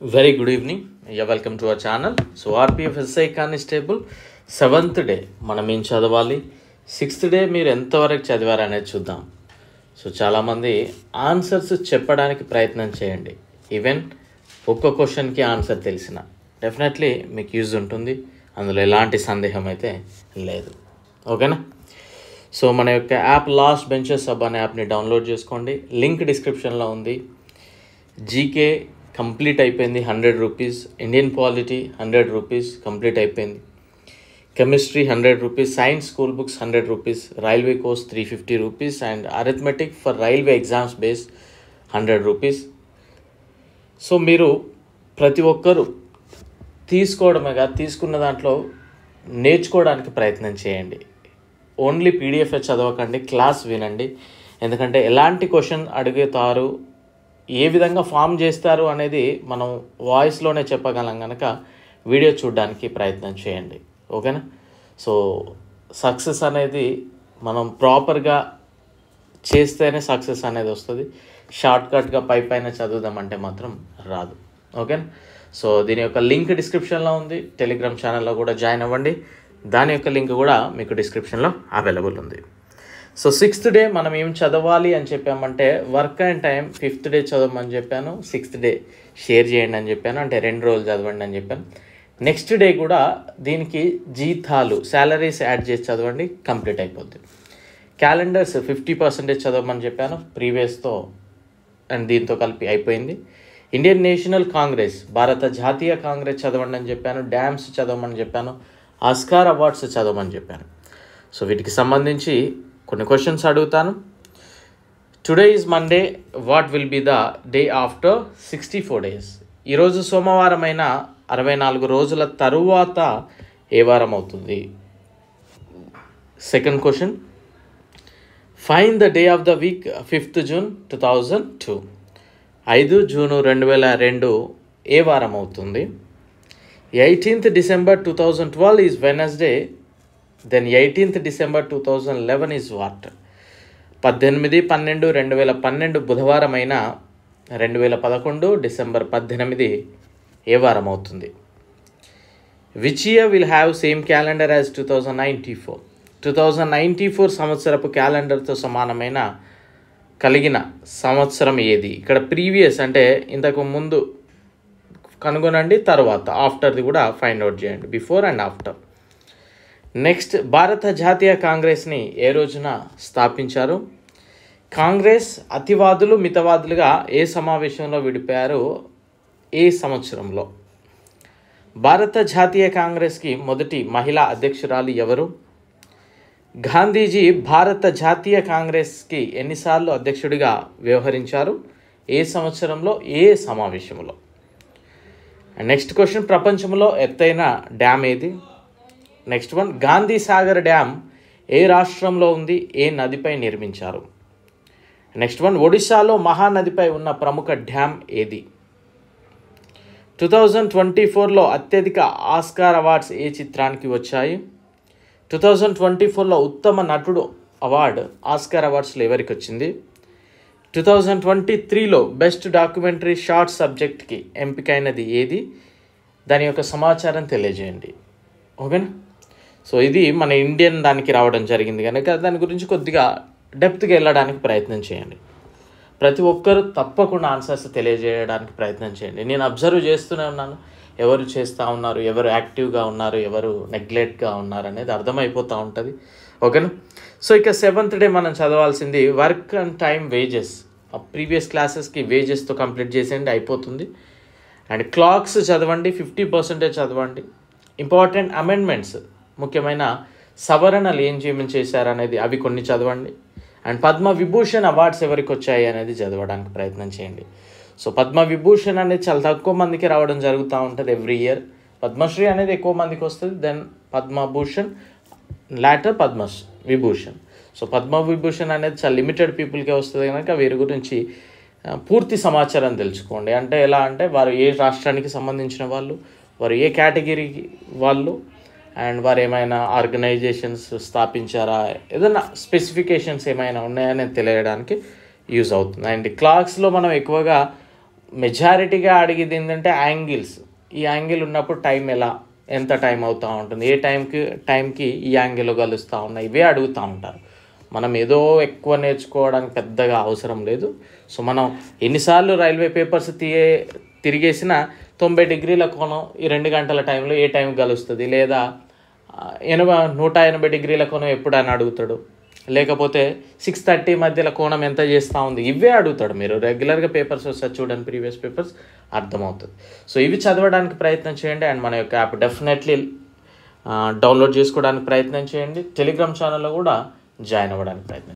Very good evening. Welcome to our channel. So RPF SI Constable 7th day మనం ఏం చదవాలి, 6th day మీరు ఎంతవరకు చదివారు అనేది చూద్దాం. సో చాలామంది ఆన్సర్స్ చెప్పడానికి ప్రయత్నం చేయండి. ఈవెన్ ఒక్క క్వశ్చన్కి ఆన్సర్ తెలిసిన డెఫినెట్లీ మీకు యూజ్ ఉంటుంది, అందులో ఎలాంటి సందేహం అయితే లేదు. ఓకేనా? సో మన యొక్క యాప్ లాస్ట్ బెంచెస్ సబ్ అనే యాప్ని డౌన్లోడ్ చేసుకోండి. లింక్ డిస్క్రిప్షన్లో ఉంది. జీకే కంప్లీట్ అయిపోయింది, 100 rupees. Indian polity 100 rupees complete అయిపోయింది. Chemistry 100 rupees. Science school books 100 rupees. Railway course 350 rupees. And arithmetic for railway exams base 100 rupees. So మీరు ప్రతి ఒక్కరూ తీసుకోవడమే కాదు, తీసుకున్న దాంట్లో నేర్చుకోవడానికి ప్రయత్నం చేయండి. ఓన్లీ పీడిఎఫ్ చదవకండి, క్లాస్ వినండి. ఎందుకంటే ఎలాంటి క్వశ్చన్ అడుగుతారు, ఏ విధంగా ఫామ్ చేస్తారు అనేది మనం వాయిస్లోనే చెప్పగలం కనుక వీడియో చూడడానికి ప్రయత్నం చేయండి. ఓకేనా? సో సక్సెస్ అనేది మనం ప్రాపర్గా చేస్తేనే సక్సెస్ అనేది వస్తుంది. షార్ట్కట్గా పైన చదువుదామంటే మాత్రం రాదు. ఓకేనా? సో దీని యొక్క లింక్ డిస్క్రిప్షన్లో ఉంది. టెలిగ్రామ్ ఛానల్లో కూడా జాయిన్ అవ్వండి, దాని యొక్క లింక్ కూడా మీకు డిస్క్రిప్షన్లో అవైలబుల్ ఉంది. సో 6th డే మనం ఏం చదవాలి అని చెప్పామంటే work and time 5th day చదవమని చెప్పాను, 6th డే షేర్ చేయండి అని చెప్పాను, అంటే 2 రోజులు చదవండి అని చెప్పాను. నెక్స్ట్ డే కూడా దీనికి జీతాలు శాలరీస్ యాడ్ చేసి చదవండి, కంప్లీట్ అయిపోద్ది. క్యాలెండర్స్ 50% చదవమని చెప్పాను, ప్రీవియస్తో అండ్ దీంతో కలిపి అయిపోయింది. ఇండియన్ నేషనల్ కాంగ్రెస్, భారత జాతీయ కాంగ్రెస్ చదవండి అని చెప్పాను. డ్యామ్స్ చదవమని చెప్పాను. ఆస్కార్ అవార్డ్స్ చదవమని చెప్పాను. సో వీటికి సంబంధించి కొన్ని క్వశ్చన్స్ అడుగుతాను. Today is Monday, what will be the day after 64 days? ఈరోజు సోమవారం అయిన 64 రోజుల తరువాత ఏ వారం అవుతుంది? Second question, find the day of the week 5th June 2002. 5 June 2002 ఏ వారం అవుతుంది? 18th December 2012 is Wednesday, then 18th December 2011 is what? 18/12/2012 బుధవారం అయిన 2011 డిసెంబర్ 18 ఏ వారం అవుతుంది? Which year will have same calendar as 2094? 2094 సంవత్సరపు క్యాలెండర్తో సమానమైన కలిగిన సంవత్సరం ఏది? ఇక్కడ ప్రీవియస్ అంటే ఇంతకు ముందు కనుగొనండి, తర్వాత ఆఫ్టర్ది కూడా ఫైండ్ అవుట్ చేయండి, బిఫోర్ అండ్ ఆఫ్టర్. నెక్స్ట్, భారత జాతీయ కాంగ్రెస్ని ఏ రోజున స్థాపించారు? కాంగ్రెస్ అతివాదులు మితవాదులుగా ఏ సమావేశంలో విడిపోయారు? ఏ సంవత్సరంలో? భారత జాతీయ కాంగ్రెస్కి మొదటి మహిళా అధ్యక్షురాలు ఎవరు? గాంధీజీ భారత జాతీయ కాంగ్రెస్కి ఎన్నిసార్లు అధ్యక్షుడిగా వ్యవహరించారు? ఏ సంవత్సరంలో, ఏ సమావేశంలో? నెక్స్ట్ క్వశ్చన్, ప్రపంచంలో ఎత్తైన డ్యామ్ ఏది? Next one, Gandhi Sagar dam ఏ రాష్ట్రంలో ఉంది? ఏ నదిపై నిర్మించారు? నెక్స్ట్ వన్, ఒడిశాలో మహానదిపై ఉన్న ప్రముఖ డ్యామ్ ఏది? 2024లో అత్యధిక ఆస్కార్ అవార్డ్స్ ఏ చిత్రానికి వచ్చాయి? 2024లో ఉత్తమ నటుడు అవార్డు ఆస్కార్ అవార్డ్స్లో ఎవరికి వచ్చింది? 2023లో బెస్ట్ డాక్యుమెంటరీ షార్ట్ సబ్జెక్ట్కి ఎంపికైనది ఏది? దాని యొక్క సమాచారం తెలియజేయండి. ఓకేనా? సో ఇది మన ఇండియన్ దానికి రావడం జరిగింది కనుక దాని గురించి కొద్దిగా డెప్త్గా వెళ్ళడానికి ప్రయత్నం చేయండి. ప్రతి ఒక్కరూ తప్పకుండా ఆన్సర్స్ తెలియజేయడానికి ప్రయత్నం చేయండి. నేను అబ్జర్వ్ చేస్తూనే ఉన్నాను, ఎవరు చేస్తూ ఉన్నారు, ఎవరు యాక్టివ్గా ఉన్నారు, ఎవరు నెగ్లెక్ట్గా ఉన్నారు అనేది అర్థమైపోతూ ఉంటుంది. ఓకేనా? సో ఇక 7th డే మనం చదవాల్సింది work and time wages. Previous క్లాసెస్కి వేజెస్తో కంప్లీట్ చేసేయండి, అయిపోతుంది. అండ్ క్లాక్స్ చదవండి, 50% చదవండి. ఇంపార్టెంట్ అమెండ్మెంట్స్, ముఖ్యమైన సవరణలు ఏమేమి చేశారనేది అవి కొన్ని చదవండి. అండ్ పద్మ విభూషణ్ అవార్డ్స్ ఎవరికి వచ్చాయి అనేది చదవడానికి ప్రయత్నం చేయండి. సో పద్మ విభూషణ్ అనేది చాలా తక్కువ మందికి రావడం జరుగుతూ ఉంటుంది ఎవ్రీ ఇయర్. పద్మశ్రీ అనేది ఎక్కువ మందికి వస్తుంది, then Padma Bhushan, later Vibhushan. So Padma Vibhushan అనేది చాలా లిమిటెడ్ పీపుల్కే వస్తుంది కనుక వీరి గురించి పూర్తి సమాచారం తెలుసుకోండి. అంటే ఎలా అంటే వారు ఏ రాష్ట్రానికి సంబంధించిన వాళ్ళు, వారు ఏ కేటగిరీ వాళ్ళు, అండ్ వారు ఏమైనా ఆర్గనైజేషన్స్ స్థాపించారా, ఏదైనా స్పెసిఫికేషన్స్ ఏమైనా ఉన్నాయని తెలియడానికి యూజ్ అవుతుంది. అండ్ క్లాక్స్లో మనం ఎక్కువగా మెజారిటీగా అడిగేది ఏంటంటే యాంగిల్స్. ఈ యాంగిల్ ఉన్నప్పుడు టైం ఎంత టైం అవుతూ ఉంటుంది, ఏ టైంకి ఈ యాంగిల్ కలుస్తూ ఉన్నాయి, ఇవే అడుగుతూ ఉంటారు. మనం ఏదో ఎక్కువ నేర్చుకోవడానికి పెద్దగా అవసరం లేదు. సో మనం ఎన్నిసార్లు రైల్వే పేపర్స్ తిరిగేసినా 90 డిగ్రీల కోణం ఈ 2 గంటల టైంలో ఏ టైం కలుస్తుంది, లేదా 180 డిగ్రీల కోణం ఎప్పుడైనా అడుగుతాడు, లేకపోతే 6:30 మధ్యలో కోణం ఎంత చేస్తూ ఉంది, ఇవే అడుగుతాడు. మీరు రెగ్యులర్గా పేపర్స్ వస్తే చూడండి, ప్రీవియస్ పేపర్స్ అర్థమవుతుంది. సో ఇవి చదవడానికి ప్రయత్నం చేయండి. అండ్ మన యొక్క యాప్ డెఫినెట్లీ డౌన్లోడ్ చేసుకోవడానికి ప్రయత్నం చేయండి. టెలిగ్రామ్ ఛానల్లో కూడా జాయిన్ అవ్వడానికి ప్రయత్నం